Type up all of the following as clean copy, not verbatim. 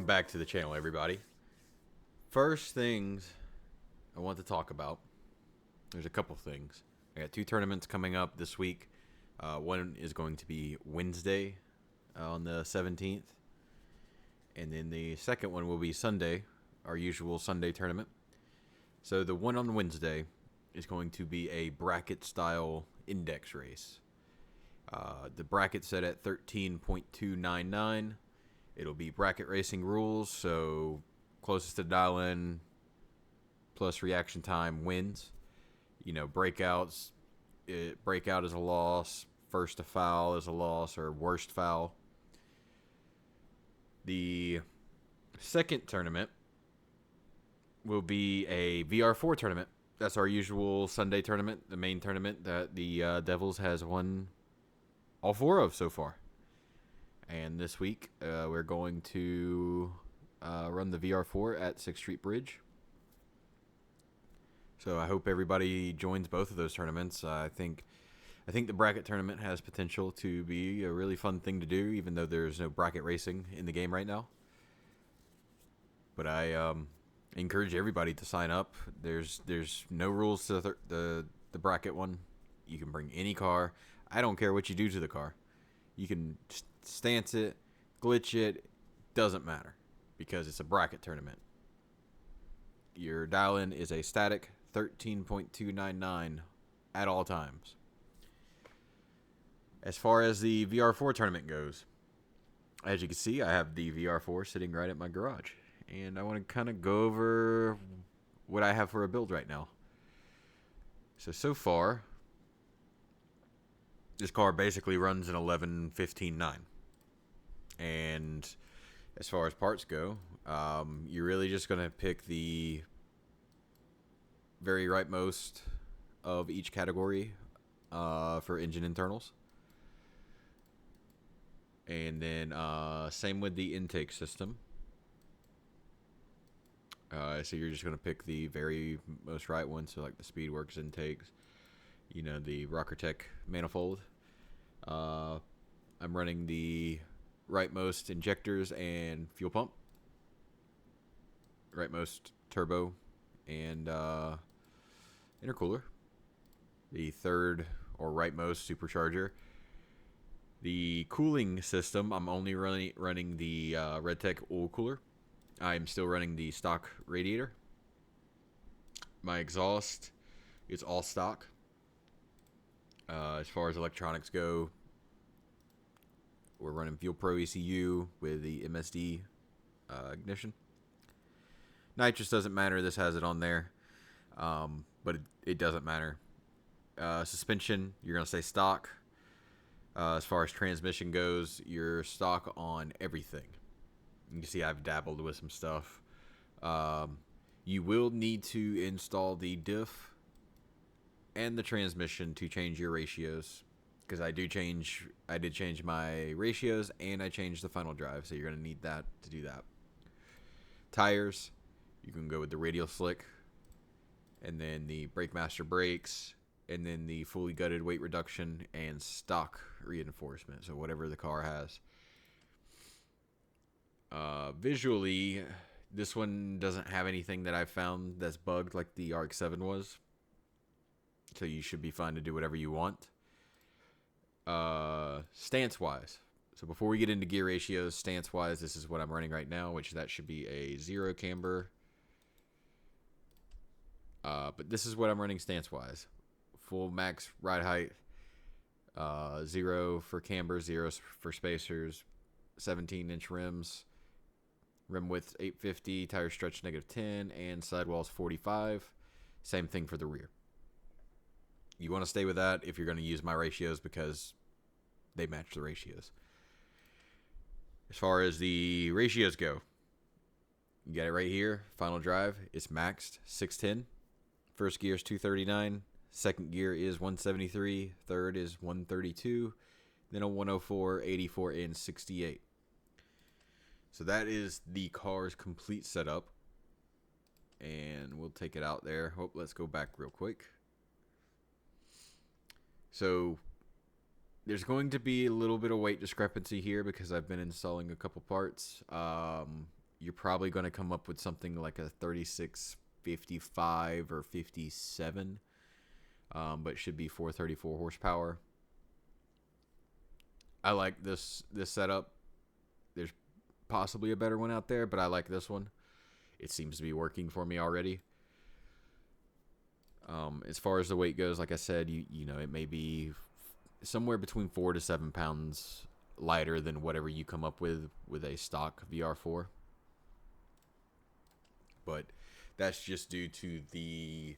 Welcome back to the channel, everybody. First things I want to talk about. There's a couple things. I got two tournaments coming up this week. One is going to be Wednesday on the 17th. And then the second one will be Sunday, our usual Sunday tournament. So the one on Wednesday is going to be a bracket-style index race. The bracket's set at 13.299. It'll be bracket racing rules, so closest to dial-in plus reaction time wins. You know, breakouts, breakout is a loss, first to foul is a loss, or worst foul. The second tournament will be a VR4 tournament. That's our usual Sunday tournament, the main tournament that the Devils has won all four of so far. And this week, we're going to run the VR4 at 6th Street Bridge. So I hope everybody joins both of those tournaments. I think the bracket tournament has potential to be a really fun thing to do, even though there's no bracket racing in the game right now. But I encourage everybody to sign up. There's no rules to the bracket one. You can bring any car. I don't care what you do to the car. You can stance it, glitch it, doesn't matter, because it's a bracket tournament. Your dial-in is a static 13.299 at all times. As far as the VR4 tournament goes, as you can see, I have the VR4 sitting right at my garage, and I want to kind of go over what I have for a build right now. So far, this car basically runs an 11-15-9. And as far as parts go, you're really just going to pick the very rightmost of each category for engine internals. And then same with the intake system. So you're just going to pick the very most right one, so like the Speedworks intakes, you know, the Rockertech manifold. I'm running the rightmost injectors and fuel pump, rightmost turbo and intercooler, the third or rightmost supercharger. The cooling system, I'm only running the RedTech oil cooler. I'm still running the stock radiator. My exhaust is all stock. As far as electronics go, we're running Fuel Pro ECU with the MSD ignition. Nitrous doesn't matter. This has it on there, but it doesn't matter. Suspension, you're going to say stock. As far as transmission goes, you're stock on everything. You can see I've dabbled with some stuff. You will need to install the diff and the transmission to change your ratios, because I did change my ratios and I changed the final drive, so you're going to need that to do that. Tires, you can go with the radial slick, and then the Brakemaster brakes, and then the fully gutted weight reduction and stock reinforcement, so whatever the car has. Visually, this one doesn't have anything that I've found that's bugged like the RX-7 was, so you should be fine to do whatever you want. Stance wise, so before we get into gear ratios, stance wise, this is what I'm running right now, which that should be a 0 camber. But this is what I'm running stance wise: full max ride height, 0 for camber, 0 for spacers, 17-inch rims, rim width 850, tire stretch -10, and sidewalls 45. Same thing for the rear. You want to stay with that if you're going to use my ratios, because they match the ratios. As far as the ratios go, you got it right here. Final drive, it's maxed 610. First gear is 239. Second gear is 173. Third is 132. Then a 104, 84, and 68. So that is the car's complete setup. And we'll take it out there. Oh, let's go back real quick. So there's going to be a little bit of weight discrepancy here because I've been installing a couple parts. you're probably going to come up with something like a 3655 or 57, but it should be 434 horsepower. I like this setup. There's possibly a better one out there, but I like this one. It seems to be working for me already. As far as the weight goes, like I said, you know, it may be somewhere between 4 to 7 pounds lighter than whatever you come up with a stock VR4. But that's just due to the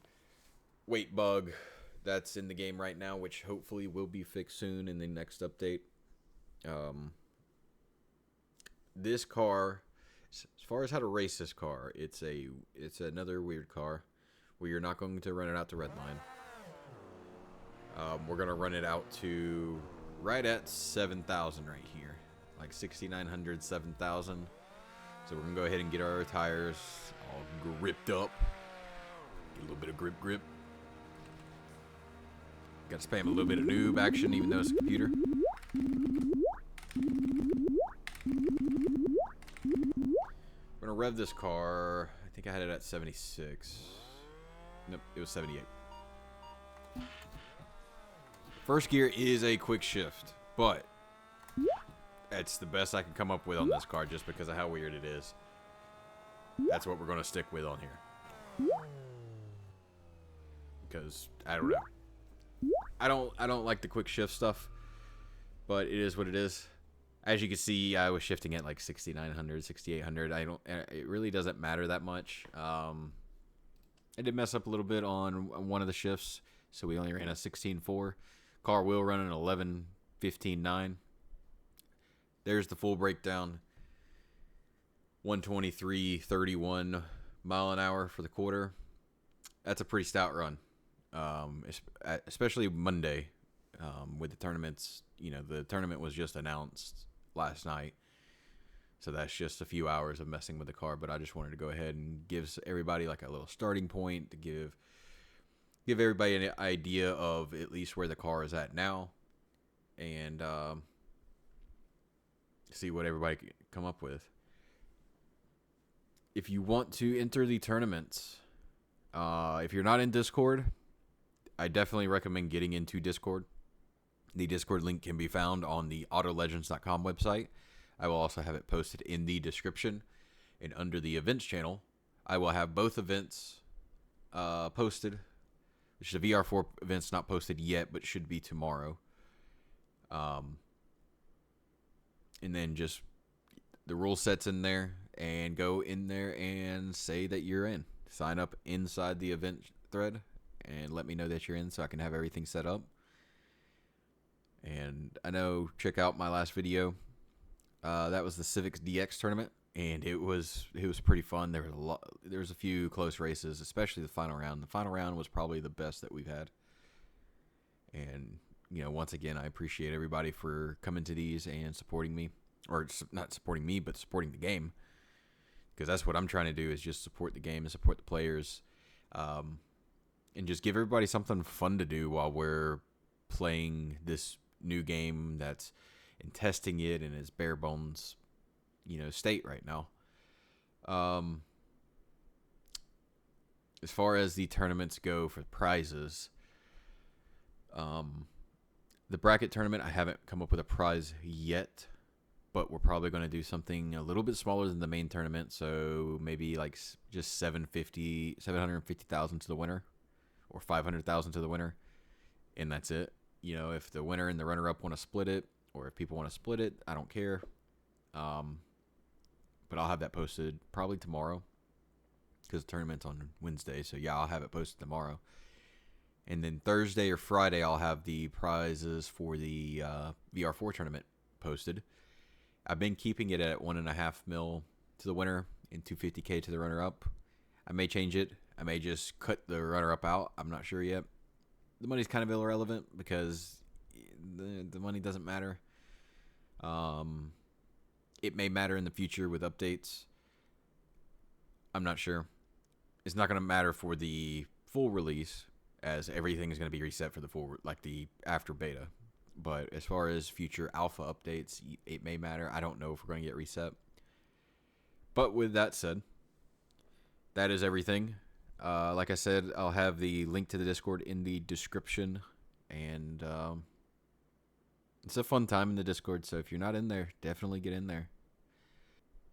weight bug that's in the game right now, which hopefully will be fixed soon in the next update. This car, as far as how to race this car, it's another weird car where you're not going to run it out to redline. We're gonna run it out to right at 7,000 right here, like 6,900, 7,000. So we're gonna go ahead and get our tires all gripped up, get a little bit of grip. Got to spam a little bit of noob action, even though it's a computer. We're gonna rev this car. I think I had it at 76. Nope, it was 78. First gear is a quick shift, but it's the best I can come up with on this car just because of how weird it is. That's what we're going to stick with on here. Because I don't know. I don't like the quick shift stuff, but it is what it is. As you can see, I was shifting at like 6,900, 6,800. It really doesn't matter that much. I did mess up a little bit on one of the shifts, so we only ran a 16.4. Car will run an 11.15.9. There's the full breakdown. 123.31 mile an hour for the quarter. That's a pretty stout run, especially Monday with the tournaments. You know, the tournament was just announced last night, so that's just a few hours of messing with the car. But I just wanted to go ahead and give everybody like a little starting point to give everybody an idea of at least where the car is at now, and see what everybody can come up with. If you want to enter the tournaments, if you're not in Discord, I definitely recommend getting into Discord. The Discord link can be found on the autolegends.com website. I will also have it posted in the description. And under the events channel, I will have both events posted. Which the VR4 event's not posted yet, but should be tomorrow. And then just the rule sets in there, and go in there and say that you're in. Sign up inside the event thread and let me know that you're in so I can have everything set up. And I know, check out my last video. That was the Civics DX tournament, and it was pretty fun. There was a few close races, especially the final round. The final round was probably the best that we've had. And you know, once again, I appreciate everybody for coming to these and supporting me, or not supporting me, but supporting the game, because that's what I'm trying to do, is just support the game and support the players, and just give everybody something fun to do while we're playing this new game that's and testing it in its bare bones, you know, state right now. As far as the tournaments go for prizes, the bracket tournament, I haven't come up with a prize yet, but we're probably going to do something a little bit smaller than the main tournament, so maybe like just 750,000 to the winner, or 500,000 to the winner, and that's it. You know, if the winner and the runner-up want to split it, or if people want to split it, I don't care. But I'll have that posted probably tomorrow, because the tournament's on Wednesday, so yeah, I'll have it posted tomorrow. And then Thursday or Friday, I'll have the prizes for the VR4 tournament posted. I've been keeping it at 1.5 mil to the winner and 250K to the runner-up. I may change it. I may just cut the runner-up out. I'm not sure yet. The money's kind of irrelevant because the money doesn't matter. It may matter in the future with updates. I'm not sure. It's not going to matter for the full release, as everything is going to be reset for the full, like the after beta. But as far as future alpha updates, it may matter. I don't know if we're going to get reset. But with that said, that is everything. Like I said, I'll have the link to the Discord in the description, and it's a fun time in the Discord. So if you're not in there, definitely get in there.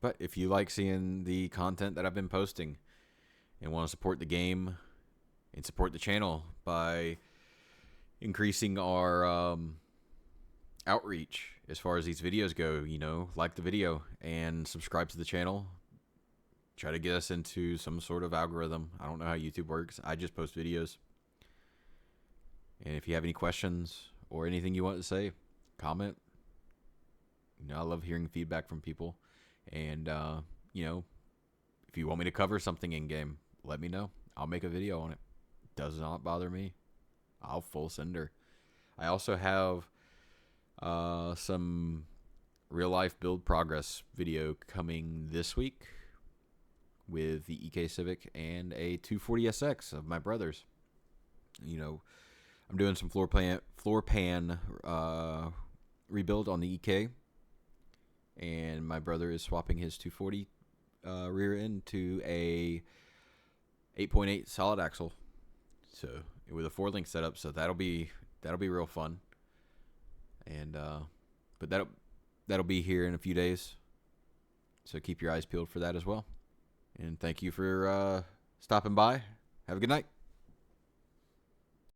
But if you like seeing the content that I've been posting and want to support the game and support the channel by increasing our outreach as far as these videos go, like the video and subscribe to the channel. Try to get us into some sort of algorithm. I don't know how YouTube works. I just post videos. And if you have any questions or anything you want to say, comment. I love hearing feedback from people. And, if you want me to cover something in game, let me know. I'll make a video on it. Does not bother me. I'll full sender. I also have some real life build progress video coming this week with the EK Civic and a 240SX of my brother's. I'm doing some floor pan rebuild on the EK, and my brother is swapping his 240 rear end to a 8.8 solid axle, so with a 4-link setup. So that'll be real fun. And but that'll be here in a few days, so keep your eyes peeled for that as well. And thank you for stopping by. Have a good night.